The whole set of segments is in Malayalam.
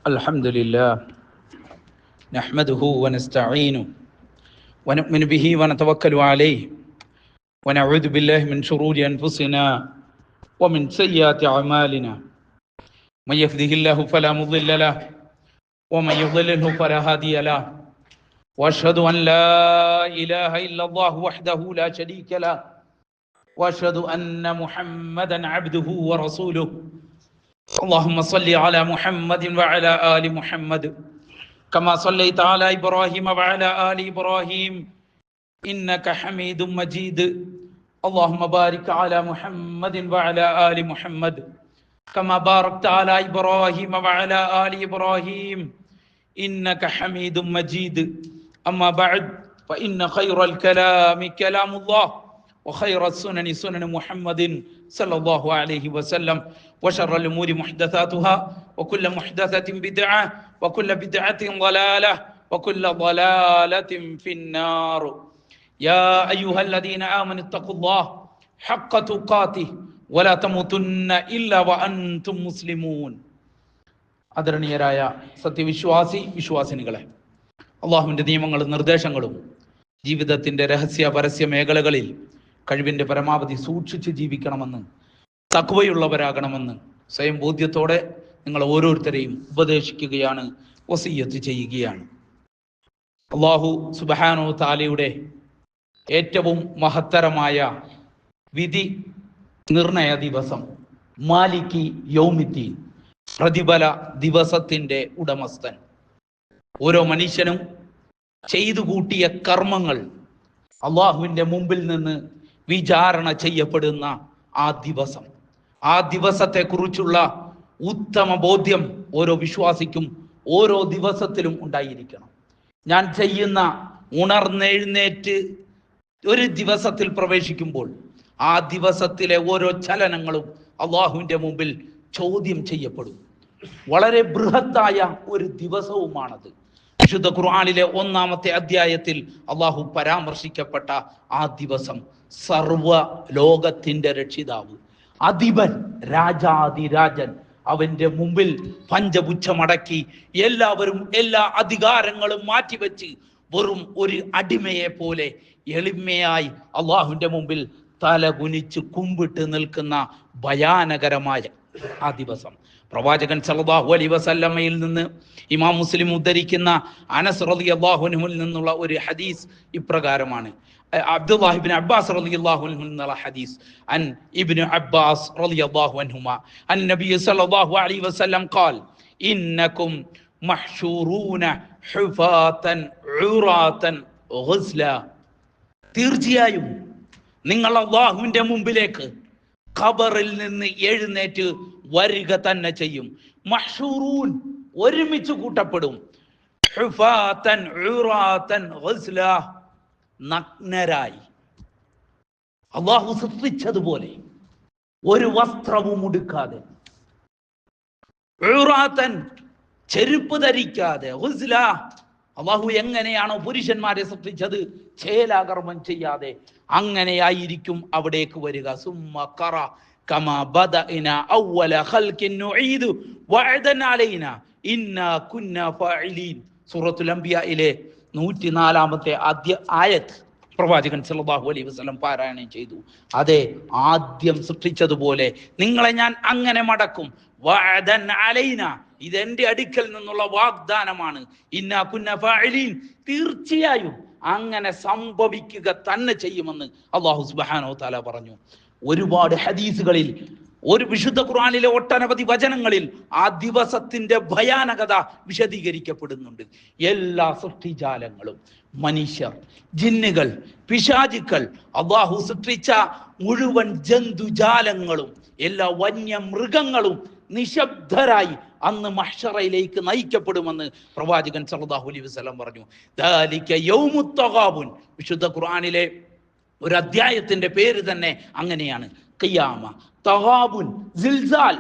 الحمد لله نحمده ونستعينه ونؤمن به ونتوكل عليه ونعوذ بالله من شرور أنفسنا ومن سيئات أعمالنا من يهده الله فلا مضل له ومن يضلله فلا هادي له وأشهد أن لا إله إلا الله وحده لا شريك له وأشهد أن محمدا عبده ورسوله اللهم صل على محمد وعلى آل محمد كما صليت على إبراهيم وعلى آل إبراهيم إنك حميد مجيد اللهم بارك على محمد وعلى آل محمد كما باركت على إبراهيم وعلى آل إبراهيم إنك حميد مجيد أما بعد فإن خير الكلام كلام الله وخير السنن سنن محمد صلى الله عليه وسلم وشر الأمور محدثاتها وكل محدثة بدعة وكل بدعة ضلالة وكل ضلالة في النار يا أيها الذين آمنوا اتقوا الله حق تقاته ولا تموتن إلا وأنتم مسلمون ആദരണീയരായ വിശ്വാസിനികളെ, അള്ളാഹുവിൻ്റെ നിയമങ്ങളും നിർദ്ദേശങ്ങളും ജീവിതത്തിൻ്റെ രഹസ്യ പരസ്യ മേഖലകളിൽ കഴിവിൻ്റെ പരമാവധി സൂക്ഷിച്ച് ജീവിക്കണമെന്ന്, തഖ്വയുള്ളവരാകണമെന്ന് സ്വയം ബോധ്യത്തോടെ നിങ്ങൾ ഓരോരുത്തരെയും ഉപദേശിക്കുകയാണ്, വസിയ്യത്ത് ചെയ്യുകയാണ്. അള്ളാഹു സുബ്ഹാനഹു തആലയുടെ ഏറ്റവും മഹത്തരമായ വിധി നിർണയ ദിവസം, മാലികി യൗമിദ്ദീൻ, പ്രതിഫല ദിവസത്തിൻ്റെ ഉടമസ്ഥൻ. ഓരോ മനുഷ്യനും ചെയ്തു കൂട്ടിയ കർമ്മങ്ങൾ അള്ളാഹുവിൻ്റെ മുമ്പിൽ നിന്ന് വിചാരണ ചെയ്യപ്പെടുന്ന ആ ദിവസം, ആ ദിവസത്തെക്കുറിച്ചുള്ള ഉത്തമ ബോധ്യം ഓരോ വിശ്വാസിക്കും ഓരോ ദിവസത്തിലും ഉണ്ടായിരിക്കണം. ഞാൻ ചെയ്യുന്ന ഉണർന്നെഴുന്നേറ്റ് ഒരു ദിവസത്തിൽ പ്രവേശിക്കുമ്പോൾ ആ ദിവസത്തിലെ ഓരോ ചലനങ്ങളും അള്ളാഹുവിൻ്റെ മുമ്പിൽ ചോദ്യം ചെയ്യപ്പെടും. വളരെ ബൃഹത്തായ ഒരു ദിവസവുമാണത്. വിശുദ്ധ ഖുർആനിലെ 1-ാമത്തെ അധ്യായത്തിൽ അള്ളാഹു പരാമർശിക്കപ്പെട്ട ആ ദിവസം, സർവ ലോകത്തിൻ്റെ രക്ഷിതാവ്, അധിപൻ, രാജാതിരാജൻ, അവൻ്റെ മുമ്പിൽ പഞ്ചപുച്ഛമടക്കി എല്ലാവരും എല്ലാ അധികാരങ്ങളും മാറ്റിവെച്ച് വെറും ഒരു അടിമയെ പോലെ എളിമയായി അള്ളാഹുവിൻ്റെ മുമ്പിൽ തല കുനിച്ച് കുമ്പിട്ട് നിൽക്കുന്ന ഭയാനകരമായ ആ ദിവസം. പ്രവാചകൻ സല്ലല്ലാഹു അലൈഹി വസല്ലമയിൽ നിന്ന് ഇമാം മുസ്ലിം ഉദ്ധരിക്കുന്ന അനസ് റളിയല്ലാഹു അൻഹുവിൽ നിന്നുള്ള ഒരു ഹദീസ് ഇപ്രകാരമാണ്. അബ്ദുല്ലാഹി ഇബ്നു അബ്ബാസ് റളിയല്ലാഹു അൻഹു നിന്നുള്ള ഹദീസ്, അൻ ഇബ്നു അബ്ബാസ് റളിയല്ലാഹു അൻഹുമാ അൻ നബി സല്ലല്ലാഹു അലൈഹി വസല്ലം ഖാൽ ഇന്നകും മഹ്ശൂറൂന ഹുഫാതൻ ഉറാതൻ ഗുസ്ല. തീർച്ചയായും നിങ്ങൾ അല്ലാഹുവിൻ്റെ മുമ്പിലേക്ക് ഖബറിൽ നിന്ന് എഴുന്നേറ്റ് വരിക തന്നെ ചെയ്യും. മഹ്ശൂറൂൻ, ഒരുമിച്ച് കൂട്ടപ്പെടും. ഹുഫാതൻ ഉറാതൻ ഗുസ്ല, നഗ്നരായി, അള്ളാഹു സൃഷ്ടിച്ചതുപോലെ ഒരു വസ്ത്രവും ഉടുക്കാതെ, ഉറാതൻ, ചെരുപ്പ് ധരിക്കാതെ, ഗുസ്ല, അള്ളാഹു എങ്ങനെയാണോ പുരുഷന്മാരെ സൃഷ്ടിച്ചത് ചേലാകർമ്മം ചെയ്യാതെ, അങ്ങനെയായിരിക്കും അവിടേക്ക് വരിക. സുമ്മ ഖറ കമാ ബദഅനാ അവ്വല ഖൽഖിൻ നുഈദു വഅദൻ അലൈനാ ഇന്നാ കുന്നാ ഫാഇലീൻ. സൂറത്തുൽ അംബിയായിലെ 104-ാമത്തെ ആയത്ത് പ്രവാചകൻ സല്ലല്ലാഹു അലൈഹി വസല്ലം പാരായണം ചെയ്തു. അതെ, ആദ്യം സൃഷ്ടിച്ചതുപോലെ നിങ്ങളെ ഞാൻ അങ്ങനെ മടക്കും. വഅദൻ അലൈനാ, ഇതെന്റെ അടുക്കൽ നിന്നുള്ള വാഗ്ദാനമാണ്. ഇന്നാ കുന്നാ ഫാഇലീൻ, തീർച്ചയായും അങ്ങനെ സംഭവിക്കുക തന്നെ ചെയ്യുമെന്ന് അല്ലാഹു സുബ്ഹാനഹു തആല പറഞ്ഞു. ഒരുപാട് ഹദീസുകളിൽ, ഒരു വിശുദ്ധ ഖുർആനിലെ ഒട്ടനവധി വചനങ്ങളിൽ ആ ദിവസത്തിന്റെ ഭയാനകത വിശദീകരിക്കപ്പെടുന്നുണ്ട്. എല്ലാ സൃഷ്ടിജാലങ്ങളും, മനുഷ്യർ, ജിന്നുകൾ, പിശാചുക്കൾ, അല്ലാഹു സൃഷ്ടിച്ച മുഴുവൻ ജന്തുജാലങ്ങളും, എല്ലാ വന്യമൃഗങ്ങളും നിശബ്ദരായി അന്ന് മഹ്ശറയിലേക്ക് നയിക്കപ്പെടുമെന്ന് പ്രവാചകൻ സല്ലല്ലാഹു അലൈഹി വസല്ലം പറഞ്ഞു. ദാലിക യൗമുത് തഗാബുൻ, വിശുദ്ധ ഖുർആനിലെ ഒരു അധ്യായത്തിന്റെ പേര് തന്നെ അങ്ങനെയാണ്. ഖിയാമ, തഗാബുൻ, സിൽസാൽ,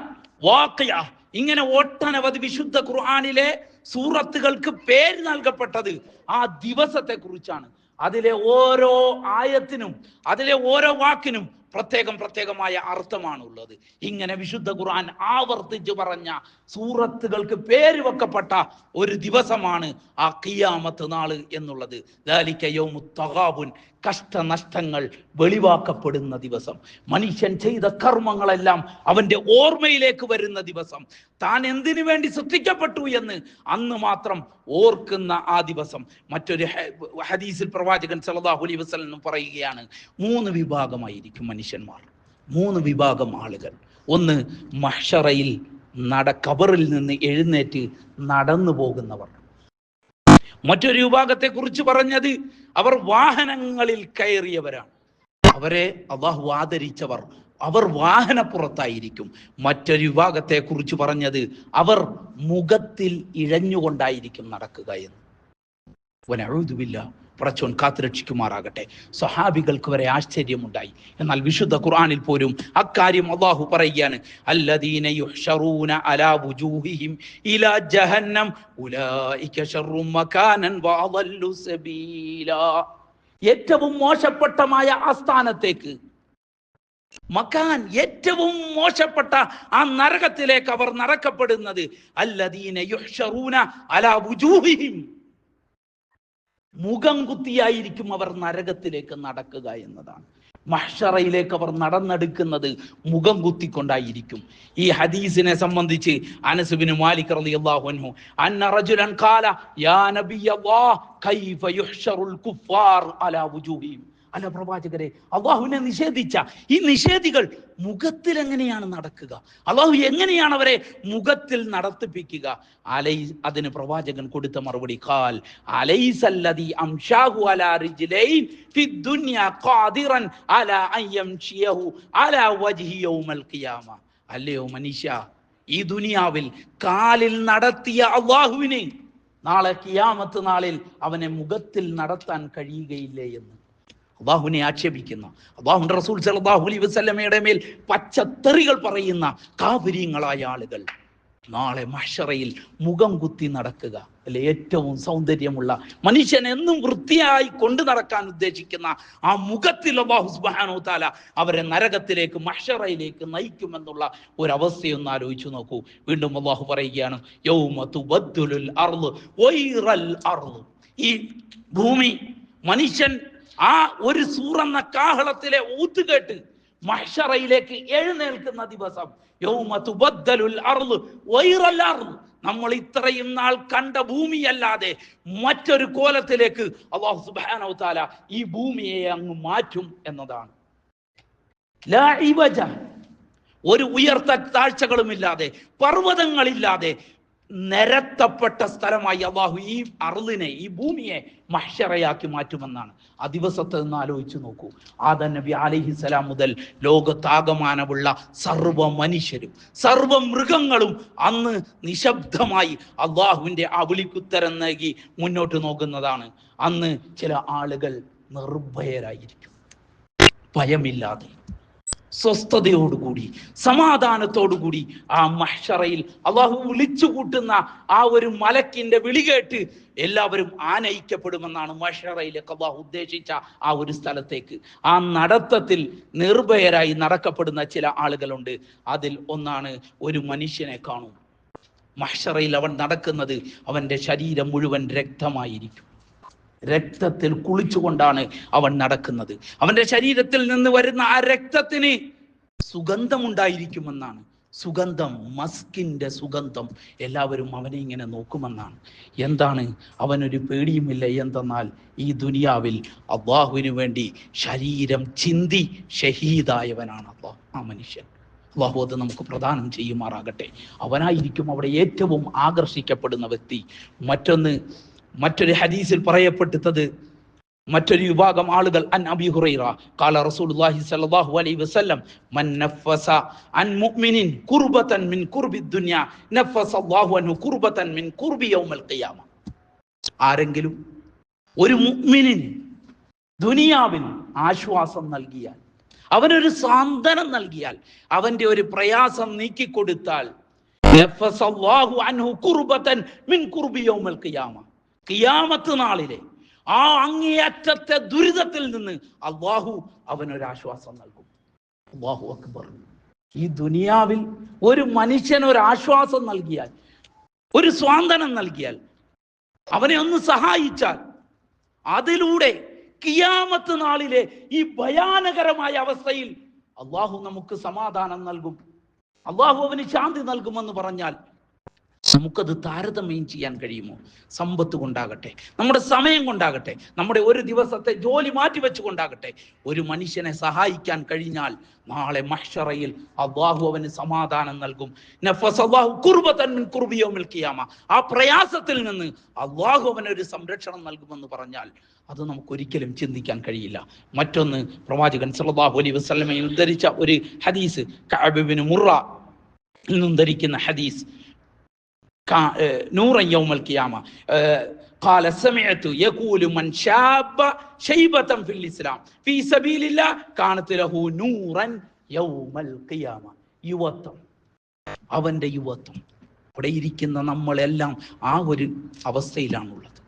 വാഖിഅ, ഇങ്ങനെ ഒട്ടനവധി വിശുദ്ധ ഖുർആനിലെ സൂറത്തുകൾക്ക് പേര് നൽകപ്പെട്ടത് ആ ദിവസത്തെ കുറിച്ചാണ്. അതിലെ ഓരോ ആയത്തിനും അതിലെ ഓരോ വാക്കിനും പ്രത്യേകമായ അർത്ഥമാണുള്ളത്. ഇങ്ങനെ വിശുദ്ധ ഖുർആൻ ആവർത്തിച്ച് പറഞ്ഞ സൂറത്തുകൾക്ക് പേര് വെക്കപ്പെട്ട ഒരു ദിവസമാണ് ആ ഖിയാമത്ത് നാള് എന്നുള്ളത്. ദാലിക യൗമുത് തഗാബുൻ, കഷ്ടനഷ്ടങ്ങൾ വെളിവാക്കപ്പെടുന്ന ദിവസം, മനുഷ്യൻ ചെയ്ത കർമ്മങ്ങളെല്ലാം അവന്റെ ഓർമ്മയിലേക്ക് വരുന്ന ദിവസം, താൻ എന്തിനു വേണ്ടി സൃഷ്ടിക്കപ്പെട്ടു എന്ന് അന്ന് മാത്രം ഓർക്കുന്ന ആ ദിവസം. മറ്റൊരു ഹദീസിൽ പ്രവാചകൻ സല്ലല്ലാഹു അലൈഹി വസല്ലം പറയുകയാണ്, 3 വിഭാഗമായിരിക്കും മനുഷ്യന്മാർ, 3 വിഭാഗം ആളുകൾ. ഒന്ന്, മഹ്ശറയിൽ ഖബറിൽ നിന്ന് എഴുന്നേറ്റ് നടന്നു പോകുന്നവർ. മറ്റൊരു വിഭാഗത്തെ കുറിച്ച് പറഞ്ഞത് അവർ വാഹനങ്ങളിൽ കയറിയവരാണ്, അവരെ അല്ലാഹു ആദരിച്ചവർ, അവർ വാഹനപ്പുറത്തായിരിക്കും. മറ്റൊരു വിഭാഗത്തെ കുറിച്ച് പറഞ്ഞത് അവർ മുഖത്തിൽ ഇഴഞ്ഞുകൊണ്ടായിരിക്കും നടക്കുക എന്ന്. വനഊദു ബില്ലാഹ്, പടച്ചോൻ കാത്തുരക്ഷിക്കുമാറാകട്ടെ. സ്വഹാബികൾക്ക് വരെ ആശ്ചര്യമുണ്ടായി. എന്നാൽ വിശുദ്ധ ഖുർആനിൽ പോലും അക്കാര്യം അല്ലാഹു പറയുകയാണ്, അല്ലദീന യുഹ്ശറൂന അലാ വുജൂഹിഹിം ഇലാ ജഹന്നം ഉലൈക ശർറും മകാനൻ വഅദല്ലു സബീലാ. ഏറ്റവും മോശപ്പെട്ടമായ ആ സ്ഥാനത്തേക്ക്, മകാൻ, ഏറ്റവും മോശപ്പെട്ട ആ നരകത്തിലേക്ക് അവർ നടക്കപ്പെടുന്നത്. അല്ലദീന യുഹ്ശറൂന അലാ വുജൂഹിഹിം, മുഖം കുത്തിയായിരിക്കും അവർ നരകത്തിലേക്ക് നടക്കുക എന്നതാണ്. മഹ്ശറയിലേക്ക് അവർ നടന്നെടുക്കുന്നത് മുഖം കുത്തിക്കൊണ്ടായിരിക്കും. ഈ ഹദീസിനെ സംബന്ധിച്ച് അനസ് ഇബ്നു മാലിക് റളിയല്ലാഹു അൻഹു അന്ന റജുലൻ ഖാല യാ നബിയല്ലാഹ് കൈഫ യുഹ്ശറുൽ കുഫാർ അലാ വുജൂഹിഹിം. അല്ല പ്രവാചകരെ, അള്ളാഹുവിനെ നിഷേധിച്ച ഈ നിഷേധികൾ മുഖത്തിൽ എങ്ങനെയാണ് നടക്കുക? അള്ളാഹു എങ്ങനെയാണ് അവരെ മുഖത്തിൽ നടത്തിപ്പിക്കുക? അതിന് പ്രവാചകൻ കൊടുത്ത മറുപടി, ഖാൽ അലൈസല്ലദി അംശാഹു അലാ റിജ്ലൈൻ ഫിദ്ദുനിയ ഖാദിറൻ അലാ അൻ യംശിയഹു അലാ വജ്ഹി യൗമൽ ഖിയാമ. അല്ലയോ മനുഷ്യ, ഈ ദുനിയാവിൽ കാലിൽ നടത്തിയ അള്ളാഹുവിനെ നാളെ ഖിയാമത്ത് നാളിൽ അവനെ മുഖത്തിൽ നടത്താൻ കഴിയുകയില്ലേ എന്ന് അള്ളാഹുവിനെ ആക്ഷേപിക്കുന്ന, അള്ളാഹുവിന്റെ റസൂൽ സല്ലല്ലാഹു അലൈഹി വസല്ലമയുടെ മേൽ പച്ചത്തെറികൾ പറയുന്ന കാഫിരീങ്ങളായ ആളുകൾ നാളെ മഹ്ശറയിൽ മുഖം കുത്തി നടക്കുക. അല്ലെ, ഏറ്റവും സൗന്ദര്യമുള്ള മനുഷ്യൻ എന്നും വൃത്തിയായി കൊണ്ടു നടക്കാൻ ഉദ്ദേശിക്കുന്ന ആ മുഖത്തിൽ അല്ലാഹു സുബ്ഹാനഹു വ തആല അവരെ നരകത്തിലേക്ക്, മഹ്ശറയിലേക്ക് നയിക്കുമെന്നുള്ള ഒരവസ്ഥയൊന്ന് ആലോചിച്ചു നോക്കൂ. വീണ്ടും അല്ലാഹു പറയുകയാണ്, യൗമ തുബദ്ദലുൽ അർള് ഗൈറൽ അർള്. ഈ ഭൂമി, മനുഷ്യൻ ആ ഒരു സൂറെന്ന കാഹളത്തിലെ ഊത്തുകേട്ട് മഹ്ശറയിലേക്ക് എഴുന്നേൽക്കുന്ന ദിവസം, യൗമ തുബദ്ദലുൽ അർള് ഗൈറൽ അർള്, നമ്മൾ ഇത്രയും നാൾ കണ്ട ഭൂമിയല്ലാതെ മറ്റൊരു കോലത്തിലേക്ക് അല്ലാഹു സുബ്ഹാനഹു വ തആല ഈ ഭൂമിയെ അങ്ങ് മാറ്റും എന്നതാണ്. ലാ ഇവജ, ഒരു ഉയർത്ത താഴ്ചകളുമില്ലാതെ, പർവ്വതങ്ങളില്ലാതെ നിരത്തപ്പെട്ട സ്ഥലമായി അല്ലാഹു ഈ അർളിനെ, ഈ ഭൂമിയെ മഹ്ശറയാക്കി മാറ്റുമെന്നാണ്. ആ ദിവസത്തെ ഒന്ന് ആലോചിച്ചു നോക്കൂ. ആദം നബി അലൈഹിസ്സലാം മുതൽ ലോകത്താകമാനമുള്ള സർവ്വ മനുഷ്യരും സർവ്വ മൃഗങ്ങളും അന്ന് നിശബ്ദമായി അല്ലാഹുവിന്റെ ആ വിളിക്കുത്തരം നൽകി മുന്നോട്ട് നോക്കുന്നതാണ്. അന്ന് ചില ആളുകൾ നിർഭയരായിരിക്കും, ഭയമില്ലാതെ, സ്വസ്ഥതയോടുകൂടി, സമാധാനത്തോടുകൂടി ആ മഹ്ശറയിൽ അള്ളാഹു വിളിച്ചു കൂട്ടുന്ന ആ ഒരു മലക്കിന്റെ വിളി കേട്ട് എല്ലാവരും ആനയിക്കപ്പെടുമെന്നാണ് മഹ്ശറയിലേക്ക് അള്ളാഹു ഉദ്ദേശിച്ച ആ ഒരു സ്ഥലത്തേക്ക്. ആ നടത്തത്തിൽ നിർഭയരായി നടക്കപ്പെടുന്ന ചില ആളുകളുണ്ട്. അതിൽ ഒന്നാണ്, ഒരു മനുഷ്യനെ കാണും മഹ്ശറയിൽ അവൻ നടക്കുന്നത്, അവന്റെ ശരീരം മുഴുവൻ രക്തമായിരിക്കും, രക്തത്തിൽ കുളിച്ചുകൊണ്ടാണ് അവൻ നടക്കുന്നത്. അവന്റെ ശരീരത്തിൽ നിന്ന് വരുന്ന ആ രക്തത്തിന് സുഗന്ധമുണ്ടായിരിക്കുമെന്നാണ്. സുഗന്ധം, മസ്കിന്റെ സുഗന്ധം. എല്ലാവരും അവനെ ഇങ്ങനെ നോക്കുമെന്നാണ്. എന്താണ്? അവനൊരു പേടിയുമില്ല. എന്തെന്നാൽ ഈ ദുനിയാവിൽ അള്ളാഹുവിന് വേണ്ടി ശരീരം ചിന്തി ഷഹീദായവനാണ് അള്ളാഹു, ആ മനുഷ്യൻ. അള്ളാഹു അത് നമുക്ക് പ്രദാനം ചെയ്യുമാറാകട്ടെ. അവനായിരിക്കും അവിടെ ഏറ്റവും ആകർഷിക്കപ്പെടുന്ന വ്യക്തി. മറ്റൊരു ഹദീസിൽ പറയപ്പെട്ടത്, മറ്റൊരു വിഭാഗം ആളുകൾ, അൻ അബീ ഹുറൈറ ഖാല റസൂലുള്ളാഹി സ്വല്ലല്ലാഹു അലൈഹി വസല്ലം മൻ നഫസ അൻ മുഅ്മിനിൻ ഖുർബതൻ മിൻ ഖുർബിദ് ദുനിയ നഫസ അല്ലാഹു അൻഹു ഖുർബതൻ മിൻ ഖുർബി യൗമൽ ഖിയാമ. ആരെങ്കിലും ഒരു മുഅ്മിനിന് ദുനിയാവിൽ ആശ്വാസം നൽകിയാൽ, അവനൊരു സാന്ത്വനം നൽകിയാൽ, അവന്റെ ഒരു പ്രയാസം നീക്കിക്കൊടുത്താൽ, നഫസ അല്ലാഹു അൻഹു ഖുർബതൻ മിൻ ഖുർബി യൗമൽ ഖിയാമ, ഖിയാമത്ത് നാളിലെ ആ അങ്ങേയറ്റത്തെ ദുരിതത്തിൽ നിന്ന് അല്ലാഹു അവനൊരാശ്വാസം നൽകും. അല്ലാഹു അക്ബർ. ഈ ദുനിയാവിൽ ഒരു മനുഷ്യന് ഒരു ആശ്വാസം നൽകിയാൽ, ഒരു സ്വാന്തനം നൽകിയാൽ, അവനെ ഒന്ന് സഹായിച്ചാൽ, അതിലൂടെ ഖിയാമത്ത് നാളിലെ ഈ ഭയാനകരമായ അവസ്ഥയിൽ അള്ളാഹു നമുക്ക് സമാധാനം നൽകും, അള്ളാഹു അവന് ശാന്തി നൽകുമെന്ന് പറഞ്ഞാൽ നമുക്കത് താരതമ്യം ചെയ്യാൻ കഴിയുമോ? സമ്പത്ത് കൊണ്ടാകട്ടെ, നമ്മുടെ സമയം കൊണ്ടാകട്ടെ, നമ്മുടെ ഒരു ദിവസത്തെ ജോലി മാറ്റിവെച്ചു കൊണ്ടാകട്ടെ, ഒരു മനുഷ്യനെ സഹായിക്കാൻ കഴിഞ്ഞാൽ നാളെ മഹ്ശറയിൽ അല്ലാഹു അവന് സമാധാനം നൽകും. ആ പ്രയാസത്തിൽ നിന്ന് അല്ലാഹു അവനൊരു സംരക്ഷണം നൽകുമെന്ന് പറഞ്ഞാൽ അത് നമുക്കൊരിക്കലും ചിന്തിക്കാൻ കഴിയില്ല. മറ്റൊന്ന്, പ്രവാചകൻ സല്ലല്ലാഹു അലൈഹി വസല്ലമയിൽ ഉദ്ധരിച്ച ഒരു ഹദീസ്, കഅബ് ഇബ്നു മുറ നിന്നും ധരിക്കുന്ന ഹദീസ്, നൂറൻ യൗമൽ ഖിയാമ ഖാല സമിഅതു യഖൂലു മൻ ശാബ ശൈബതൻ ഫിൽ ഇസ്ലാം ഫീ സബീലില്ലാഹ് കാനത് ലഹു നൂറൻ യൗമൽ ഖിയാമ. യുവത്വം, അവന്റെ യുവത്വം. അവിടെ ഇരിക്കുന്ന നമ്മളെല്ലാം ആ ഒരു അവസ്ഥയിലാണുള്ളത്.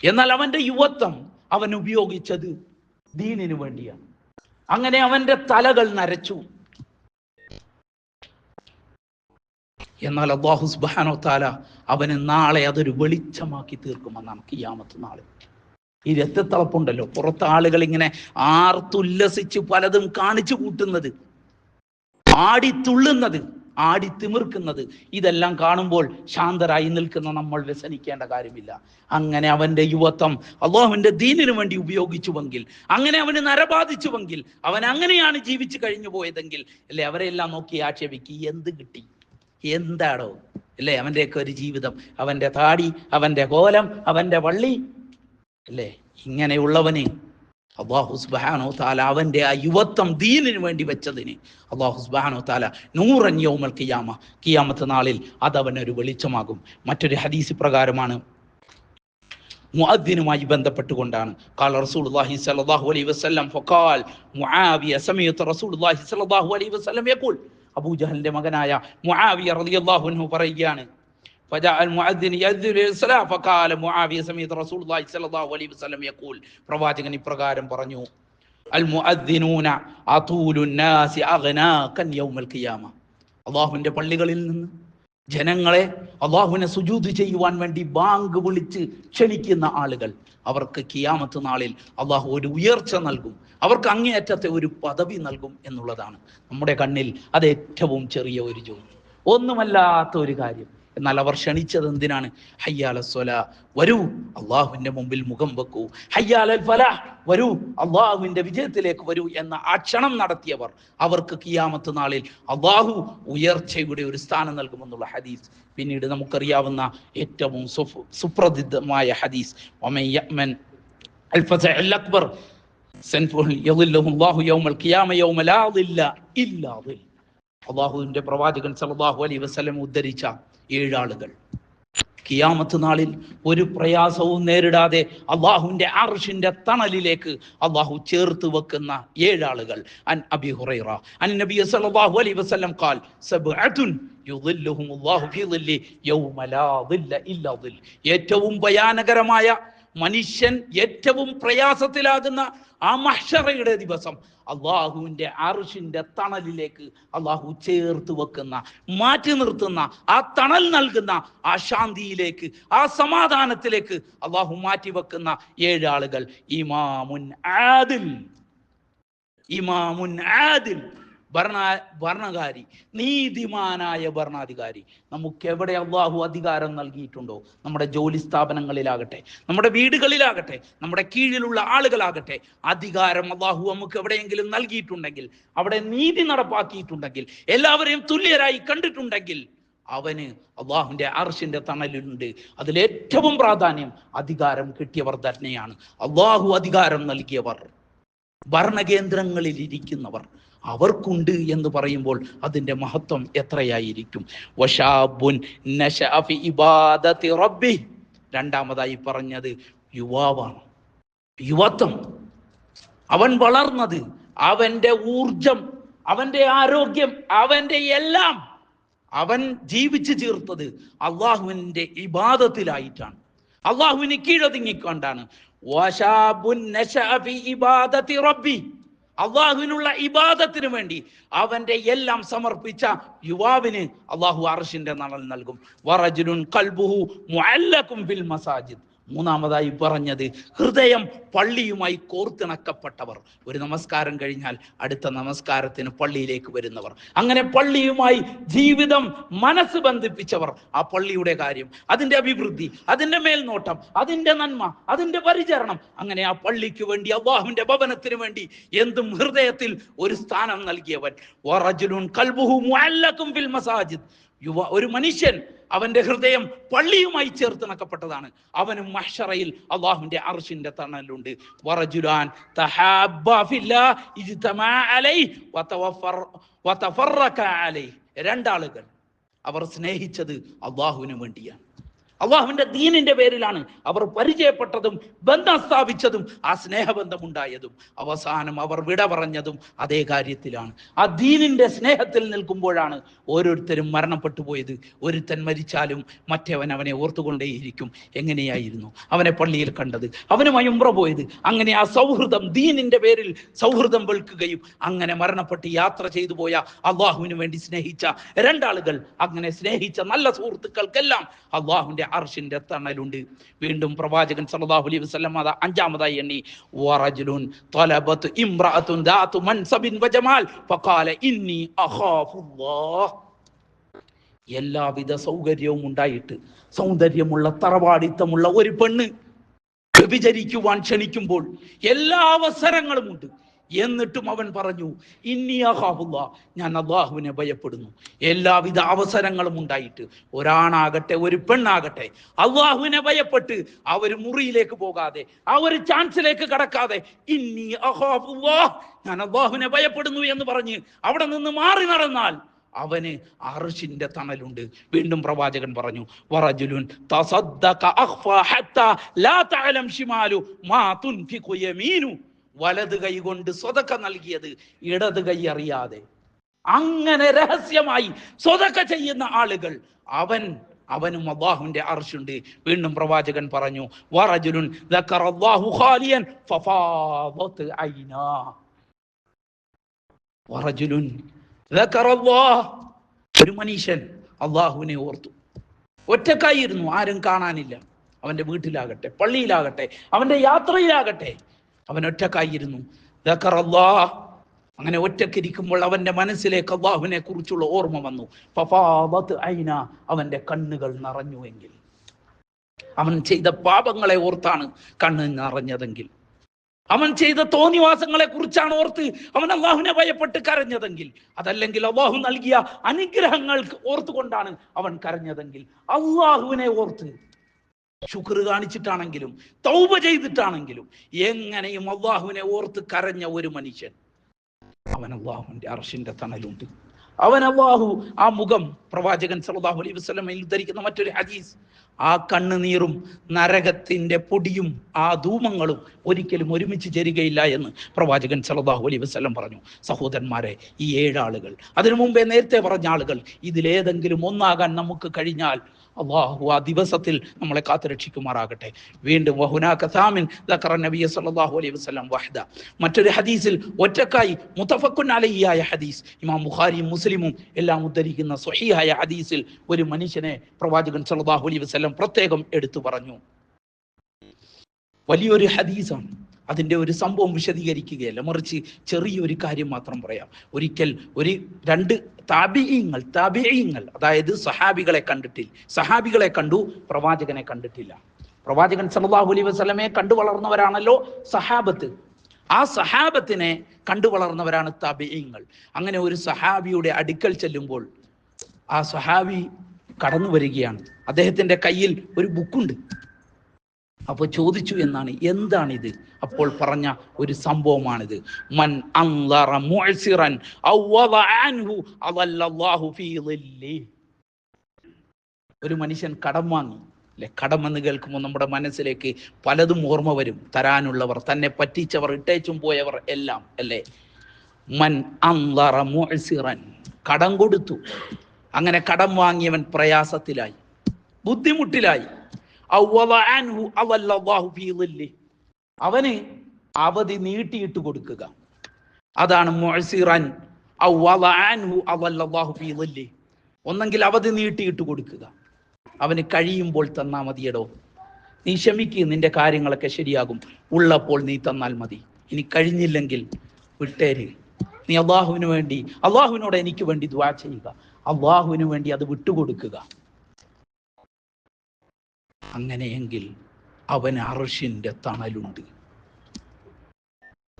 എന്നാൽ അവന്റെ യുവത്വം അവൻ ഉപയോഗിച്ചത് ദീനിനു വേണ്ടിയാണ്. അങ്ങനെ അവന്റെ തലകൾ നരച്ചു. എന്നാൽ അല്ലാഹു സുബ്ഹാനഹു വ തആല അവന് നാളെ അതൊരു വെളിച്ചമാക്കി തീർക്കുമെന്നാണ് ഖിയാമത്ത് നാളെ. ഈ രക്തത്തിളപ്പുണ്ടല്ലോ, പുറത്ത് ആളുകൾ ഇങ്ങനെ ആർത്തുല്ലസിച്ച് പലതും കാണിച്ചു കൂട്ടുന്നത്, ആടിത്തുള്ളുന്നത്, ആടിത്തിമിർക്കുന്നത്, ഇതെല്ലാം കാണുമ്പോൾ ശാന്തരായി നിൽക്കുന്ന നമ്മൾ വ്യസനിക്കേണ്ട കാര്യമില്ല. അങ്ങനെ അവന്റെ യുവത്വം അല്ലാഹുവിന്റെ ദീനിനു വേണ്ടി ഉപയോഗിച്ചുവെങ്കിൽ, അങ്ങനെ അവന് നരബാധിച്ചുവെങ്കിൽ, അവൻ അങ്ങനെയാണ് ജീവിച്ചു കഴിഞ്ഞു പോയതെങ്കിൽ അല്ലെ, അവരെല്ലാം നോക്കി ആക്ഷേപിക്കുക, എന്ത് കിട്ടി, എന്താടോ അല്ലേ അവൻ്റെയൊക്കെ ഒരു ജീവിതം, അവൻ്റെ താടി, അവൻ്റെ കോലം, അവൻ്റെ വള്ളി അല്ലേ. ഇങ്ങനെയുള്ളവന് അല്ലാഹു സുബ്ഹാനഹു തആല അവൻ്റെ ആ യുവത്വം ദീനിനു വേണ്ടി വെച്ചതിന് അല്ലാഹു സുബ്ഹാനഹു തആല നൂറൻ യൗമൽ ഖിയാമ, ഖിയാമത്ത് നാളിൽ അതവനൊരു വെളിച്ചമാകും. മറ്റൊരു ഹദീസ് പ്രകാരമാണ്, മുഅദ്ദിനുമായി ബന്ധപ്പെട്ടുകൊണ്ടാണ്. ഖാല റസൂലുള്ളാഹി സ്വല്ലല്ലാഹു അലൈഹി വസല്ലം ഫഖാൽ മുആവിയ സമീഅത റസൂലുള്ളാഹി സ്വല്ലല്ലാഹു അലൈഹി വസല്ലം യഖൂൽ. അബൂജഹലിന്റെ മകനായ മുആവിയ റളിയല്ലാഹു അൻഹു പറയുകയാണ്, പ്രവാചകൻ ഇപ്രകാരം പറഞ്ഞു, അല്ലാഹുവിന്റെ പള്ളികളിൽ നിന്ന് ജനങ്ങളെ അല്ലാഹുവിനെ സുജൂദ് ചെയ്യുവാൻ വേണ്ടി ബാങ്ക് വിളിച്ച് ക്ഷണിക്കുന്ന ആളുകൾ, അവർക്ക് ഖിയാമത്ത് നാളിൽ അല്ലാഹു ഒരു ഉയർച്ച നൽകും, അവർക്ക് അങ്ങേയറ്റത്തെ ഒരു പദവി നൽകും എന്നുള്ളതാണ്. നമ്മുടെ കണ്ണിൽ അത് ഏറ്റവും ചെറിയ ഒരു ജോലി, ഒന്നുമല്ലാത്ത ഒരു കാര്യം. എന്നാൽ അവർ ക്ഷണിച്ചത് എന്തിനാണ്? ഹയ്യാല സ്വലാ, വരൂ അള്ളാഹുവിന്റെ മുമ്പിൽ മുഖം വെക്കൂ, ഹയ്യാലൽ ഫലാഹ്, വരൂ അള്ളാഹുവിന്റെ വിജയത്തിലേക്ക് വരൂ എന്ന ആ ക്ഷണം നടത്തിയവർ, അവർക്ക് ഖിയാമത്ത് നാളിൽ അള്ളാഹു ഉയർച്ചയുടെ ഒരു സ്ഥാനം നൽകുമെന്നുള്ള ഹദീസ്. പിന്നീട് നമുക്കറിയാവുന്ന ഏറ്റവും സുപ്രസിദ്ധമായ ഹദീസ്, അള്ളാഹുവിന്റെ പ്രവാചകൻ സല്ലല്ലാഹു അലൈഹി വസല്ലം ഉദ്ധരിച്ച 7 ആളുകൾ ഖിയാമത്ത് നാളിൽ ഒരു പ്രയാസവും നേരിടാതെ അള്ളാഹുവിന്റെ അർശിന്റെ തണലിലേക്ക് അള്ളാഹു ചേർത്ത് വെക്കുന്ന 7 ആളുകൾ. അൻ അബി ഹുറൈറ അൻ നബി സല്ലല്ലാഹു അലൈഹി വസല്ലം ഖാൽ സബ്അത്തുൻ യുളില്ലുഹുമുല്ലാഹു ഫീ ളില്ലി യൗമ ലാ ളില്ല ഇല്ലാ ളിൽ. ഏറ്റവും ഭയാനകരമായ, മനുഷ്യൻ ഏറ്റവും പ്രയാസത്തിലാകുന്ന ആ മഹ്ശറയുടെ ദിവസം അള്ളാഹുവിന്റെ അർശിന്റെ തണലിലേക്ക് അള്ളാഹു ചേർത്ത് വെക്കുന്ന, മാറ്റി നിർത്തുന്ന, ആ തണൽ നൽകുന്ന ആ ശാന്തിയിലേക്ക്, ആ സമാധാനത്തിലേക്ക് അള്ളാഹു മാറ്റി വെക്കുന്ന 7 ആളുകൾ. ഇമാമുൻ ആദിൽ, ഇമാമുൻ ആദിൽ, ഭരണകാരി, നീതിമാനായ ഭരണാധികാരി. നമുക്ക് എവിടെ അള്ളാഹു അധികാരം നൽകിയിട്ടുണ്ടോ, നമ്മുടെ ജോലി സ്ഥാപനങ്ങളിലാകട്ടെ, നമ്മുടെ വീടുകളിലാകട്ടെ, നമ്മുടെ കീഴിലുള്ള ആളുകളാകട്ടെ, അധികാരം അള്ളാഹു നമുക്ക് എവിടെയെങ്കിലും നൽകിയിട്ടുണ്ടെങ്കിൽ, അവിടെ നീതി നടപ്പാക്കിയിട്ടുണ്ടെങ്കിൽ, എല്ലാവരെയും തുല്യരായി കണ്ടിട്ടുണ്ടെങ്കിൽ, അവന് അള്ളാഹുവിന്റെ അർശിന്റെ തണലുണ്ട്. അതിലേറ്റവും പ്രാധാന്യം അധികാരം കിട്ടിയവർ തന്നെയാണ്. അള്ളാഹു അധികാരം നൽകിയവർ, ഭരണകേന്ദ്രങ്ങളിൽ ഇരിക്കുന്നവർ, അവർക്കുണ്ട് എന്ന് പറയുമ്പോൾ അതിൻ്റെ മഹത്വം എത്രയായിരിക്കും. വശാബുൻ നശഅ ഫി ഇബാദത്തി റബ്ബി, രണ്ടാമതായി പറഞ്ഞത് യുവാവാണ്, യുവത്വം. അവൻ വളർന്നത്, അവന്റെ ഊർജം, അവന്റെ ആരോഗ്യം, അവന്റെ എല്ലാം അവൻ ജീവിച്ചു തീർത്തത് അള്ളാഹുവിന്റെ ഇബാദത്തിലായിട്ടാണ്, അള്ളാഹുവിന് കീഴൊതുങ്ങിക്കൊണ്ടാണ്. വശാബുൻ നശഅ ഫി ഇബാദത്തി റബ്ബി, അള്ളാഹുവിനുള്ള ഇബാദത്തിന് വേണ്ടി അവന്റെ എല്ലാം സമർപ്പിച്ച യുവാവിന് അള്ളാഹു അർശിന്റെ തണൽ നൽകും. വറജുലുൻ ഖൽബുഹു മുഅല്ലഖും ഫിൽ മസാജിദ്. മൂന്നാമതായി പറഞ്ഞത് ഹൃദയം പള്ളിയുമായി കോർത്തിണക്കപ്പെട്ടവർ. ഒരു നമസ്കാരം കഴിഞ്ഞാൽ അടുത്ത നമസ്കാരത്തിന് പള്ളിയിലേക്ക് വരുന്നവർ. അങ്ങനെ പള്ളിയുമായി ജീവിതം മനസ്സ് ബന്ധിപ്പിച്ചവർ. ആ പള്ളിയുടെ കാര്യം, അതിന്റെ അഭിവൃദ്ധി, അതിന്റെ മേൽനോട്ടം, അതിന്റെ നന്മ, അതിന്റെ പരിചരണം, അങ്ങനെ ആ പള്ളിക്ക് വേണ്ടി, അല്ലാഹുവിന്റെ ഭവനത്തിന് വേണ്ടി എന്തും ഹൃദയത്തിൽ ഒരു സ്ഥാനം നൽകിയവൻ. വറജുലുൻ ഖൽബുഹു മുഅല്ലഖും ഫിൽ മസാജിദ്. ഒരു മനുഷ്യൻ അവന്റെ ഹൃദയം പള്ളിയുമായി ചേർത്തിണക്കപ്പെട്ടതാണ്. അവനും മഹ്ശറയിൽ അല്ലാഹുവിന്റെ അർശിന്റെ തണലുണ്ട്. വറജുലാൻ തഹാബ്ബാ ഫില്ലാഹ് ഇജ്തമാ അലൈഹി വതഫറഖ അലൈഹി. രണ്ടാളുകൾ അവർ സ്നേഹിച്ചത് അല്ലാഹുവിന് വേണ്ടിയാണ്. അള്ളാഹുവിന്റെ ദീനിന്റെ പേരിലാണ് അവർ പരിചയപ്പെട്ടതും ബന്ധം സ്ഥാപിച്ചതും ആ സ്നേഹബന്ധം ഉണ്ടായതും. അവസാനം അവർ വിട പറഞ്ഞതും അതേ കാര്യത്തിലാണ്. ആ ദീനിന്റെ സ്നേഹത്തിൽ നിൽക്കുമ്പോഴാണ് ഓരോരുത്തരും മരണപ്പെട്ടു പോയത്. ഒരുത്തൻ മരിച്ചാലും മറ്റവൻ അവനെ ഓർത്തുകൊണ്ടേയിരിക്കും. എങ്ങനെയായിരുന്നു അവനെ പള്ളിയിൽ കണ്ടത്, അവനുമായി ഉംറ പോയത്. അങ്ങനെ ആ സൗഹൃദം, ദീനിന്റെ പേരിൽ സൗഹൃദം വെളുക്കുകയും അങ്ങനെ മരണപ്പെട്ട് യാത്ര ചെയ്തു പോയ അള്ളാഹുവിന് വേണ്ടി സ്നേഹിച്ച രണ്ടാളുകൾ, അങ്ങനെ സ്നേഹിച്ച നല്ല സുഹൃത്തുക്കൾക്കെല്ലാം അള്ളാഹുവിന്റെ അർശിന്റെ തണലുണ്ട്. വീണ്ടും പ്രവാചകൻ സല്ലല്ലാഹു അലൈഹി വസല്ലം അഞ്ചാമതായി എണ്ണി വറജുലുൻ തലബത് ഇംറഅതുൻ ദാതു മൻസബിൻ വജമാൽ ഫഖാല ഇന്നി അഖാഫുല്ലാഹ്. എല്ലാവിധ സൗകര്യവും ഉണ്ടായിട്ട് സൗന്ദര്യമുള്ള തറവാടിത്തമുള്ള ഒരു പെണ്ണ് വ്യഭിചരിക്കുവാൻ ക്ഷണിക്കുമ്പോൾ എല്ലാ അവസരങ്ങളും ഉണ്ട്. എന്നിട്ടും അവൻ പറഞ്ഞു ഇന്നി അഖാഫുല്ലാഹ്, ഞാൻ അല്ലാഹുവിനെ ഭയപ്പെടുന്നു. എല്ലാവിധ അവസരങ്ങളും ഉണ്ടായിട്ട് ഒരാണാകട്ടെ ഒരു പെണ്ണാകട്ടെ അല്ലാഹുവിനെ ഭയപ്പെട്ട് അവർ മുറിയിലേക്ക് പോകാതെ, ആ ഒരു ചാൻസിലേക്ക് കടക്കാതെ ഇന്നി അഖാഫുല്ലാഹ്, ഞാൻ അല്ലാഹുവിനെ ഭയപ്പെടുന്നു എന്ന് പറഞ്ഞ് അവിടെ നിന്ന് മാറി നടന്നാൽ അവന് അർശിന്റെ തണലുണ്ട്. വീണ്ടും പ്രവാചകൻ പറഞ്ഞു വറജുലുൻ തസദ്ദഖ അഖ്ഫാ ഹത്താ ലാ തഅലം ശിമാലു മാ തുൻഫിഖു യമീനു. വലത് കൈ കൊണ്ട് സ്വതക്ക നൽകിയത് ഇടത് കൈ അറിയാതെ അങ്ങനെ രഹസ്യമായി സ്വതക്ക ചെയ്യുന്ന ആളുകൾ, അവനും അല്ലാഹുവിന്റെ അർശുണ്ട്. വീണ്ടും പ്രവാചകൻ പറഞ്ഞു വറജുലുൻ ദക്കറല്ലാഹു ഖാലിയൻ ഫഫാദത് ഐനാ. വറജുലുൻ ദക്കറല്ലാഹ്, ഒരു മനുഷ്യൻ അല്ലാഹുവിനെ ഓർത്തു. ഒറ്റക്കായിരുന്നു, ആരും കാണാനില്ല. അവന്റെ വീട്ടിലാകട്ടെ, പള്ളിയിലാകട്ടെ, അവന്റെ യാത്രയിലാകട്ടെ, അവൻ ഒറ്റക്കായിരുന്നു. ദക്കറല്ലാഹ്, അങ്ങനെ ഒറ്റക്കിരിക്കുമ്പോൾ അവന്റെ മനസ്സിലേക്ക് അല്ലാഹുവിനെ കുറിച്ചുള്ള ഓർമ്മ വന്നു. ഫഫാദത് ഐന, അവന്റെ കണ്ണുകൾ നിറഞ്ഞുവെങ്കിൽ, അവൻ ചെയ്ത പാപങ്ങളെ ഓർത്താണ് കണ്ണ് നിറഞ്ഞതെങ്കിൽ, അവൻ ചെയ്ത തോന്നിവാസങ്ങളെ കുറിച്ചാണ് ഓർത്ത് അവൻ അല്ലാഹുവിനെ ഭയപ്പെട്ട് കരഞ്ഞതെങ്കിൽ, അതല്ലെങ്കിൽ അല്ലാഹു നൽകിയ അനുഗ്രഹങ്ങൾ ഓർത്തുകൊണ്ടാണ് അവൻ കരഞ്ഞതെങ്കിൽ, അല്ലാഹുവിനെ ഓർത്ത് ശുക്ർ കാണിച്ചിട്ടാണെങ്കിലും തൗബ ചെയ്തിട്ടാണെങ്കിലും എങ്ങനെയും അല്ലാഹുവിനെ ഓർത്ത് കരഞ്ഞ ഒരു മനുഷ്യൻ, അവൻ അല്ലാഹുവിന്റെ അർശിന്റെ തണലുണ്ട്. അവൻ അല്ലാഹു ആ മുഖം, പ്രവാചകൻ സല്ലല്ലാഹു അലൈഹി വസല്ലം ഉദ്ധരിക്കുന്ന മറ്റൊരു ഹദീസ്, ആ കണ്ണുനീറും നരകത്തിന്റെ പൊടിയും ആ ധൂമങ്ങളും ഒരിക്കലും ഒരുമിച്ച് ചേരുകയില്ല എന്ന് പ്രവാചകൻ സല്ലല്ലാഹു അലൈഹി വസല്ലം പറഞ്ഞു. സഹോദരന്മാരെ, ഈ 7 ആളുകൾ, അതിനു മുമ്പേ നേരത്തെ പറഞ്ഞ ആളുകൾ, ഇതിലേതെങ്കിലും ഒന്നാകാൻ നമുക്ക് കഴിഞ്ഞാൽ അല്ലാഹു ആ ദിവസത്തിൽ നമ്മളെ കാത്തുരക്ഷിക്കുമാറാകട്ടെ. വീണ്ടും വഹുനാക സാമിൻ ദക്കറ നബി സല്ലല്ലാഹു അലൈഹി വസല്ലം വഹദ. മറ്റൊരു ഹദീസിൽ ഒറ്റക്കായി മുത്തഫഖുൻ അലൈഹിയായ ഹദീസ്, ഇമാം ബുഖാരിയും മുസ്ലിമും എല്ലാം ഉദ്ധരിക്കുന്ന സ്വഹീഹായ ഹദീസിൽ ഒരു മനുഷ്യനെ പ്രവാചകൻ സല്ലല്ലാഹു അലൈഹി വസല്ലം പ്രത്യേകം എടുത്തു പറഞ്ഞു. വലിയൊരു ഹദീസാണ്. അതിൻ്റെ ഒരു സംഭവം വിശദീകരിക്കുകയല്ല, മറിച്ച് ചെറിയൊരു കാര്യം മാത്രം പറയാം. ഒരിക്കൽ 2 താബിഈങ്ങൾ, അതായത് സഹാബികളെ കണ്ടു, പ്രവാചകനെ കണ്ടിട്ടില്ല. പ്രവാചകൻ സല്ലല്ലാഹു അലൈഹി വസല്ലമയെ കണ്ടു വളർന്നവരാണല്ലോ സഹാബത്ത്. ആ സഹാബത്തിനെ കണ്ടു വളർന്നവരാണ് താബിഈങ്ങൾ. അങ്ങനെ ഒരു സഹാബിയുടെ അടുക്കൽ ചെല്ലുമ്പോൾ ആ സഹാബി കടന്നു വരികയാണ്. അദ്ദേഹത്തിന്റെ കയ്യിൽ ഒരു ബുക്കുണ്ട്. അപ്പോൾ ചോദിച്ചു എന്നാണ്, എന്താണിത്? അപ്പോൾ പറഞ്ഞ ഒരു സംഭവമാണിത്. മൻ അൻളറ മുഅ്സിറൻ ഔ വദഅ അൻഹു അദല്ലല്ലാഹു ഫീ ളില്ലി. ഒരു മനുഷ്യൻ കടം വാങ്ങി, അല്ലെ? കടം എന്ന് കേൾക്കുമ്പോൾ നമ്മുടെ മനസ്സിലേക്ക് പലതും ഓർമ്മ വരും. തരാനുള്ളവർ, തന്നെ പറ്റിച്ചവർ, ഇട്ടേച്ചും പോയവർ എല്ലാം, അല്ലേ? മൻ അൻളറ മുഅ്സിറൻ, കടം കൊടുത്തു. അങ്ങനെ കടം വാങ്ങിയവൻ പ്രയാസത്തിലായി, ബുദ്ധിമുട്ടിലായി. അവന് അവധി നീട്ടിയിട്ട് കൊടുക്കുക. അതാണ് മുഅ്സിറൻ ഔ വദഅൻഹു അദല്ലല്ലാഹു ഫീ ളില്ലി. ഒന്നെങ്കിൽ അവധി നീട്ടിയിട്ട് കൊടുക്കുക, അവന് കഴിയുമ്പോൾ തന്നാ മതിയടോ, നീ ക്ഷമിക്കുക, നിന്റെ കാര്യങ്ങളൊക്കെ ശരിയാകും, ഉള്ളപ്പോൾ നീ തന്നാൽ മതി. ഇനി കഴിഞ്ഞില്ലെങ്കിൽ വിട്ടേര്. നീ അള്ളാഹുവിന് വേണ്ടി, അള്ളാഹുവിനോട് എനിക്ക് വേണ്ടി ദുആ ചെയ്യുക, അള്ളാഹുവിന് വേണ്ടി അത് വിട്ടുകൊടുക്കുക. അങ്ങനെയെങ്കിൽ അവന് അർശിന്റെ തണലുണ്ട്.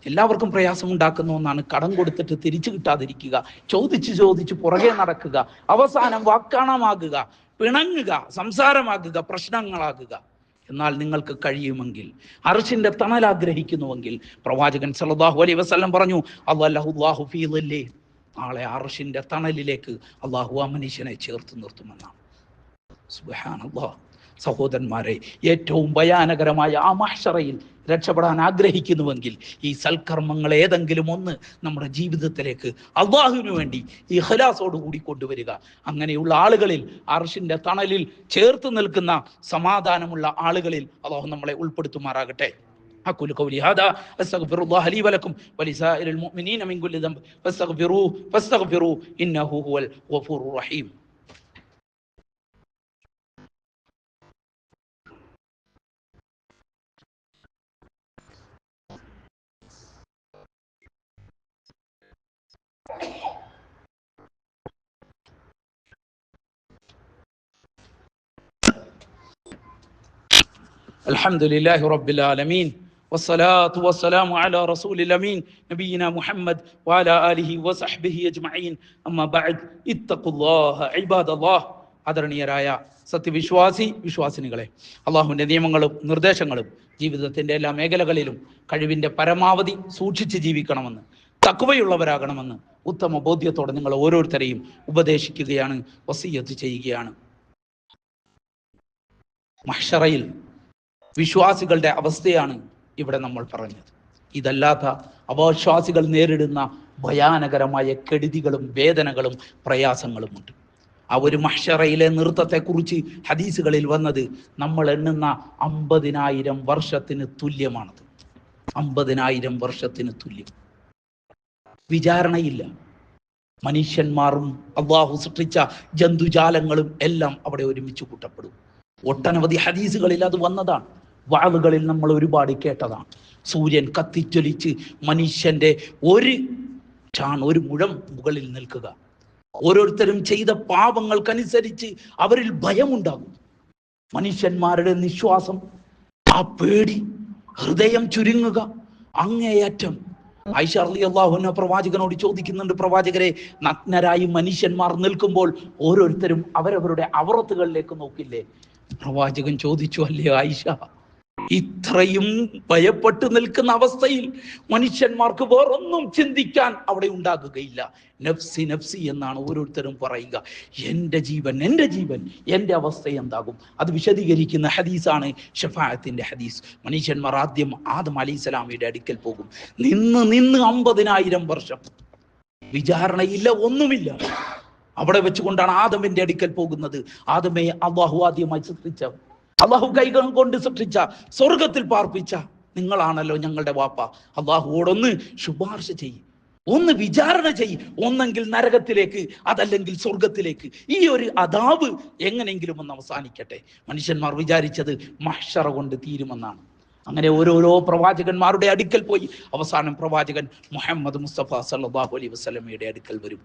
എല്ലാവർക്കും പ്രയാസമുണ്ടാക്കുന്ന ഒന്നാണ് കടം കൊടുത്തിട്ട് തിരിച്ചു കിട്ടാതിരിക്കുക, ചോദിച്ച് പുറകെ നടക്കുക, അവസാനം വാക്കാണമാകുക, പിണങ്ങുക, സംസാരമാകുക, പ്രശ്നങ്ങളാകുക. എന്നാൽ നിങ്ങൾക്ക് കഴിയുമെങ്കിൽ, അർശിന്റെ തണൽ ആഗ്രഹിക്കുന്നുവെങ്കിൽ, പ്രവാചകൻ സല്ലല്ലാഹു അലൈഹി വസല്ലം പറഞ്ഞു, അല്ലാഹു ഫീ ളില്ലി, നാളെ അർശിന്റെ തണലിലേക്ക് അള്ളാഹു ആ മനുഷ്യനെ ചേർത്ത് നിർത്തുമെന്നാണ്. സുബ്ഹാനല്ലാഹ്. സഹോദരന്മാരെ, ഏറ്റവും ഭയാനകരമായ ആ മഹ്ശറയിൽ രക്ഷപ്പെടാൻ ആഗ്രഹിക്കുന്നുവെങ്കിൽ ഈ സൽക്കർമ്മങ്ങൾ ഏതെങ്കിലും ഒന്ന് നമ്മുടെ ജീവിതത്തിലേക്ക് അള്ളാഹുവിനു വേണ്ടി ഇഖ്ലാസോടുകൂടി കൊണ്ടുവരിക. അങ്ങനെയുള്ള ആളുകളിൽ, അർശിന്റെ തണലിൽ ചേർത്ത് നിൽക്കുന്ന സമാധാനമുള്ള ആളുകളിൽ അള്ളാഹു നമ്മളെ ഉൾപ്പെടുത്തുമാറാകട്ടെ. أقول قولي هذا أستغفر الله لي ولكم ولسائر المؤمنين من كل ذنب فاستغفروه إنه هو الغفور الرحيم. الحمد لله رب العالمين والصلاة والسلام على رسول الأمين نبينا محمد وعلى آله وصحبه أجمعين أما بعد اتقوا الله عباد الله. ആദരണീയരായ വിശ്വാസിനികളെ, അള്ളാഹുവിൻ്റെ നിയമങ്ങളും നിർദ്ദേശങ്ങളും ജീവിതത്തിൻ്റെ എല്ലാ മേഖലകളിലും കഴിവിൻ്റെ പരമാവധി സൂക്ഷിച്ച് ജീവിക്കണമെന്ന്, തഖ്വയുള്ളവരാകണമെന്ന് ഉത്തമ ബോധ്യത്തോടെ നിങ്ങൾ ഓരോരുത്തരെയും ഉപദേശിക്കുകയാണ്, വസിയ്യത്ത് ചെയ്യുകയാണ്. മഹ്ശറയിൽ വിശ്വാസികളുടെ അവസ്ഥയാണ് ഇവിടെ നമ്മൾ പറഞ്ഞത്. ഇതല്ലാത്ത അവിശ്വാസികൾ നേരിടുന്ന ഭയാനകരമായ കെടുതികളും വേദനകളും പ്രയാസങ്ങളുമുണ്ട്. ആ ഒരു മഹ്ശറയിലെ നൃത്തത്തെക്കുറിച്ച് ഹദീസുകളിൽ വന്നത് നമ്മൾ എണ്ണുന്ന 50,000 വർഷത്തിന് തുല്യമാണത്. 50,000 വർഷത്തിന് തുല്യം. വിചാരണയില്ല. മനുഷ്യന്മാരും അള്ളാഹു സൃഷ്ടിച്ച ജന്തുജാലങ്ങളും എല്ലാം അവിടെ ഒരുമിച്ച് കൂട്ടപ്പെടും. ഒട്ടനവധി ഹദീസുകളിൽ അത് വന്നതാണ്. വാളുകളിൽ നമ്മൾ ഒരുപാട് കേട്ടതാണ്. സൂര്യൻ കത്തിജ്വലിച്ച് മനുഷ്യന്റെ ഒരു മുഴം മുകളിൽ നിൽക്കുക. ഓരോരുത്തരും ചെയ്ത പാപങ്ങൾക്കനുസരിച്ച് അവരിൽ ഭയമുണ്ടാകും. മനുഷ്യന്മാരുടെ നിശ്വാസം, ആ പേടി, ഹൃദയം ചുരുങ്ങുക അങ്ങേയറ്റം. ആയിഷ റളിയല്ലാഹു അൻഹ പ്രവാചകനോട് ചോദിക്കുന്നുണ്ട്, പ്രവാചകരെ, നഗ്നരായി മനുഷ്യന്മാർ നിൽക്കുമ്പോൾ ഓരോരുത്തരും അവരവരുടെ അവറത്തുകളിലേക്ക് നോക്കില്ലേ? പ്രവാചകൻ ചോദിച്ചു, അല്ലേ ആയിഷ, ഇത്രയും ഭയപ്പെട്ടു നിൽക്കുന്ന അവസ്ഥയിൽ മനുഷ്യന്മാർക്ക് വേറൊന്നും ചിന്തിക്കാൻ അവിടെ ഉണ്ടാകുകയില്ല. നഫ്സി നഫ്സി എന്നാണ് ഓരോരുത്തരും പറയുക. എൻ്റെ ജീവൻ, എൻ്റെ അവസ്ഥ എന്താകും? അത് വിശദീകരിക്കുന്ന ഹദീസാണ് ഷഫാഅത്തിന്റെ ഹദീസ്. മനുഷ്യന്മാർ ആദ്യം ആദം അലൈഹിസ്സലാമിയുടെ അടുക്കൽ പോകും. നിന്ന് 50,000 വർഷം വിചാരണയില്ല, ഒന്നുമില്ല. അവിടെ വെച്ചുകൊണ്ടാണ് ആദമിന്റെ അടുക്കൽ പോകുന്നത്. ആദമെ അള്ളാഹു ആദ്യമായി സൃഷ്ടിച്ച, അള്ളാഹു കൈകൾ കൊണ്ട് സൃഷ്ടിച്ച, സ്വർഗത്തിൽ പാർപ്പിച്ച നിങ്ങളാണല്ലോ ഞങ്ങളുടെ വാപ്പ. അള്ളാഹുവോടൊന്ന് ശുപാർശ ചെയ്യും, ഒന്ന് വിചാരണ ചെയ്യും, ഒന്നെങ്കിൽ നരകത്തിലേക്ക്, അതല്ലെങ്കിൽ സ്വർഗത്തിലേക്ക്. ഈ ഒരു അദാബ് എങ്ങനെയെങ്കിലും ഒന്ന് അവസാനിക്കട്ടെ. മനുഷ്യന്മാർ വിചാരിച്ചത് മഹ്ശറ കൊണ്ട് തീരുമെന്നാണ്. അങ്ങനെ ഓരോരോ പ്രവാചകന്മാരുടെ അടുക്കൽ പോയി അവസാനം പ്രവാചകൻ മുഹമ്മദ് മുസ്തഫ സല്ലല്ലാഹു അലൈഹി വസല്ലമയുടെ അടുക്കൽ വരും.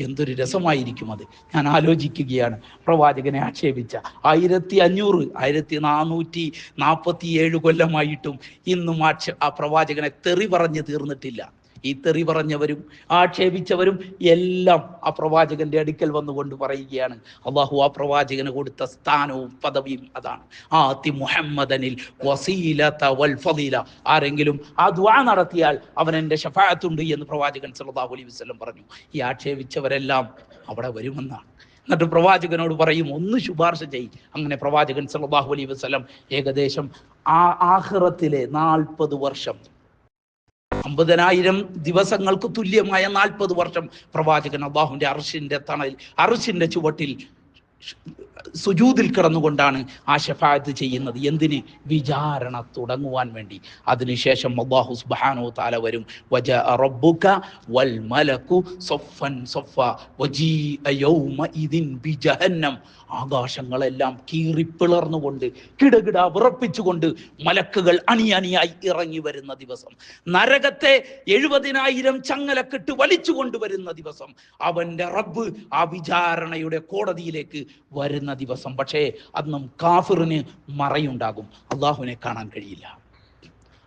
എന്തൊരു രസമായിരിക്കും അത്. ഞാൻ ആലോചിക്കുകയാണ്, പ്രവാചകനെ ആക്ഷേപിച്ച 1447 കൊല്ലമായിട്ടും ഇന്നും ആ പ്രവാചകനെ തെറി പറഞ്ഞ് തീർന്നിട്ടില്ല. ഈ തെറി പറഞ്ഞവരും ആക്ഷേപിച്ചവരും എല്ലാം ആ പ്രവാചകന്റെ അടുക്കൽ വന്നുകൊണ്ട് പറയുകയാണ്, അള്ളാഹു ആ പ്രവാചകന് കൊടുത്ത സ്ഥാനവും പദവിയും അതാണ്. ആതി മുഹമ്മദനിൽ വസീലത വൽ ഫളീല. ആരെങ്കിലും ആ ദുആ നടത്തിയാൽ അവൻ എൻ്റെ ശഫാഅത്തുണ്ട് എന്ന് പ്രവാചകൻ സല്ലല്ലാഹു അലൈഹി വസല്ലം പറഞ്ഞു. ഈ ആക്ഷേപിച്ചവരെല്ലാം അവിടെ വരുമെന്നാണ്. എന്നിട്ട് പ്രവാചകനോട് പറയും, ഒന്ന് ശുപാർശ ചെയ്യും. അങ്ങനെ പ്രവാചകൻ സല്ലല്ലാഹു അലൈഹി വസല്ലം ഏകദേശം ആഖിറത്തിലെ 40 വർഷം, 50,000 ദിവസങ്ങൾക്ക് തുല്യമായ 40 വർഷം പ്രവാചകൻ അള്ളാഹുവിന്റെ അർശിന്റെ തണൽ, അർശിന്റെ ചുവട്ടിൽ സുജൂദിൽ കിടന്നുകൊണ്ടാണ് ആ ഷഫാഅത്ത് ചെയ്യുന്നത്. എന്തിന്? വിചാരണ തുടങ്ങുവാൻ വേണ്ടി. അതിനുശേഷം അല്ലാഹു സുബ്ഹാനഹു തആല വരും, വജാഅ റബ്ബുക വൽ മലകു സഫൻ സഫ വജീഅ യൗമഇദിൻ ബിജഹന്നം. ആകാശങ്ങളെല്ലാം കീറിപ്പിളർന്നുകൊണ്ട് കിടകിട വിറപ്പിച്ചുകൊണ്ട് മലക്കുകൾ അണിയണിയായി ഇറങ്ങി വരുന്ന ദിവസം, നരകത്തെ 70,000 ചങ്ങലക്കിട്ട് വലിച്ചു കൊണ്ടുവരുന്ന ദിവസം, അവന്റെ റബ്ബ് ആ വിചാരണയുടെ കോടതിയിലേക്ക് വരുന്ന ദിവസം. പക്ഷേ അന്നും കാഫിറിന് മറയുണ്ടാകും, അള്ളാഹുവിനെ കാണാൻ കഴിയില്ല.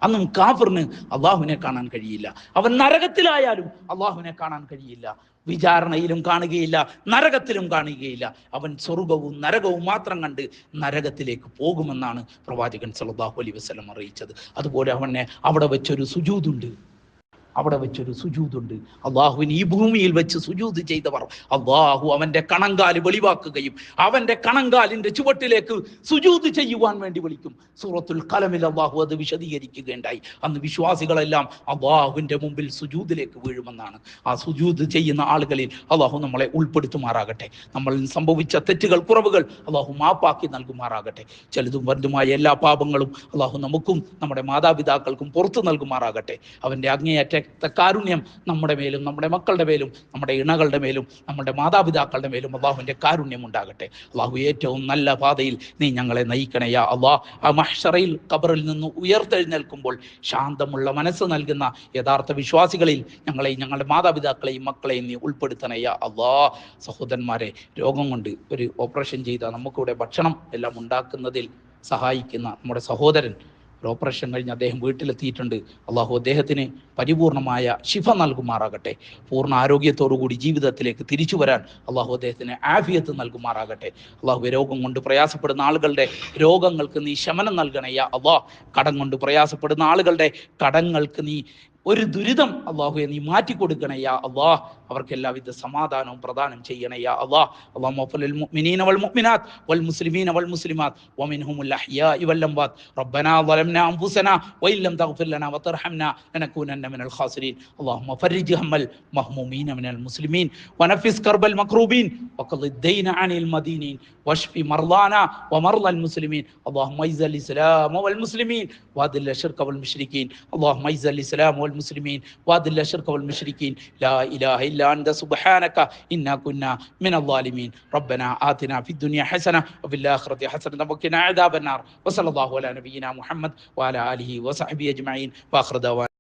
അന്നും കാഫിറിന് അള്ളാഹുവിനെ കാണാൻ കഴിയില്ല. അവൻ നരകത്തിലായാലും അള്ളാഹുവിനെ കാണാൻ കഴിയില്ല. വിചാരണയിലും കാണുകയില്ല, നരകത്തിലും കാണുകയില്ല. അവൻ സ്വർഗവും നരകവും മാത്രം കണ്ട് നരകത്തിലേക്ക് പോകുമെന്നാണ് പ്രവാചകൻ സല്ലല്ലാഹു അലൈഹി വസല്ലം അറിയിച്ചത്. അതുപോലെ അവനെ അവിടെ വെച്ചൊരു സുജൂദുണ്ട്, അള്ളാഹുവിന് ഈ ഭൂമിയിൽ വെച്ച് സുജൂദ് ചെയ്തവർ അള്ളാഹു അവന്റെ കണങ്കാല് വെളിവാക്കുകയും അവന്റെ കണങ്കാലിന്റെ ചുവട്ടിലേക്ക് സുജൂദ് ചെയ്യുവാൻ വേണ്ടി വിളിക്കും. സൂറത്തുൽ ഖലമിൽ അള്ളാഹു അത് വിശദീകരിക്കുകയുണ്ടായി. അന്ന് വിശ്വാസികളെല്ലാം അള്ളാഹുവിന്റെ മുമ്പിൽ സുജൂദിലേക്ക് വീഴുമെന്നാണ്. ആ സുജൂദ് ചെയ്യുന്ന ആളുകളിൽ അള്ളാഹു നമ്മളെ ഉൾപ്പെടുത്തുമാറാകട്ടെ. നമ്മളിൽ സംഭവിച്ച തെറ്റുകൾ, കുറവുകൾ അള്ളാഹു മാപ്പാക്കി നൽകുമാറാകട്ടെ. ചെറുതും വലുതുമായ എല്ലാ പാപങ്ങളും അള്ളാഹു നമുക്കും നമ്മുടെ മാതാപിതാക്കൾക്കും പുറത്തു നൽകുമാറാകട്ടെ. അവന്റെ അങ്ങേയറ്റ കാരുണ്യം നമ്മുടെ മേലും നമ്മുടെ മക്കളുടെ മേലും നമ്മുടെ ഇണകളുടെ മേലും നമ്മുടെ മാതാപിതാക്കളുടെ മേലും അള്ളാഹുവിന്റെ കാരുണ്യം ഉണ്ടാകട്ടെ. അള്ളാഹു ഏറ്റവും നല്ല പാതയിൽ നീ ഞങ്ങളെ നയിക്കണേ യാ അള്ളാഹ്. ആ മഹ്ശറയിൽ ഖബറിൽ നിന്ന് ഉയർത്തെഴുന്നേൽക്കുമ്പോൾ ശാന്തമുള്ള മനസ്സ് നൽകുന്ന യഥാർത്ഥ വിശ്വാസികളിൽ ഞങ്ങളെയും ഞങ്ങളുടെ മാതാപിതാക്കളെയും മക്കളെയും നീ ഉൾപ്പെടുത്തണേ യാ അള്ളാഹ്. സഹോദരന്മാരെ, രോഗം കൊണ്ട് ഒരു ഓപ്പറേഷൻ ചെയ്ത നമുക്കിവിടെ ഭക്ഷണം എല്ലാം ഉണ്ടാക്കുന്നതിൽ സഹായിക്കുന്ന നമ്മുടെ സഹോദരൻ ഒരു ഓപ്പറേഷൻ കഴിഞ്ഞ് അദ്ദേഹം വീട്ടിലെത്തിയിട്ടുണ്ട്. അള്ളാഹു അദ്ദേഹത്തിന് പരിപൂർണമായ ശിഫ നൽകുമാറാകട്ടെ. പൂർണ്ണ ആരോഗ്യത്തോടുകൂടി ജീവിതത്തിലേക്ക് തിരിച്ചു വരാൻ അള്ളാഹു അദ്ദേഹത്തിന് ആഫിയത്ത് നൽകുമാറാകട്ടെ. അള്ളാഹു രോഗം കൊണ്ട് പ്രയാസപ്പെടുന്ന ആളുകളുടെ രോഗങ്ങൾക്ക് നീ ശമനം നൽകണേ യാ അള്ളാഹ്. കടം കൊണ്ട് പ്രയാസപ്പെടുന്ന ആളുകളുടെ കടങ്ങൾക്ക് നീ ഒരു ദുരിതം അള്ളാഹുവെ നീ മാറ്റിക്കൊടുക്കണേ യാ അള്ളാഹ്. അവർക്ക് എല്ലാവിധ സമാധാനവും പ്രദാനം ചെയ്യണേ യാ അള്ളാഹ്. അല്ലാഹുമ്മ ഗ്ഫിർ മുഅ്മിനീന വൽ മുഅ്മിനാത്ത് വൽ മുസ്ലിമീന വൽ മുസ്ലിമാത്ത് വമിൻഹുമുൽ അഹ്യാഇ വൽ അംവാത്ത്. റബ്ബനാ ളലംനാ അൻഫുസനാ വഇൻ ലം തഗ്ഫിർ ലനാ വതർഹംനാ ലനകൂനന്ന മിനൽ ഖാസിരീൻ. അല്ലാഹുമ്മ ഫർരിജ് ഹമ്മൽ മഹ്മൂമീന മിനൽ മുസ്ലിമീൻ വനഫിസ് കർബൽ മക്റൂബീൻ വഖദി ദൈന അനിൽ മദീനീൻ വഷ്ഫി മർളാനാ വമർളൽ മുസ്ലിമീൻ. അല്ലാഹുമ്മ ഇസ്സൽ ഇസ്ലാമ വൽ മുസ്ലിമീൻ വഅദിൽ ശിർക വൽ മുശ്രിക്കീൻ. അല്ലാഹുമ്മ ഇസ്സൽ ഇസ്ലാമ വൽ മുസ്ലിമീൻ വഅദിൽ ശിർക വൽ മുശ്രിക്കീൻ. ലാ ഇലാഹ ഇല്ലാ അൻത സുബ്ഹാനക ഇന്നാ കുന്നാ മിനൽ ളാലിമീൻ. റബ്ബനാ ആതിനാ ഫിദ് ദുനിയ ഹസന വഫിൽ ആഖിറതി ഹസന വഖിനാ അദാബന്നാർ. വസല്ലല്ലാഹു അലാ നബിയിനാ മുഹമ്മദ് വഅലാ ആലിഹി വസഹ്ബിഹി അജ്മഈൻ. വആഖിറു ദഅവാനാ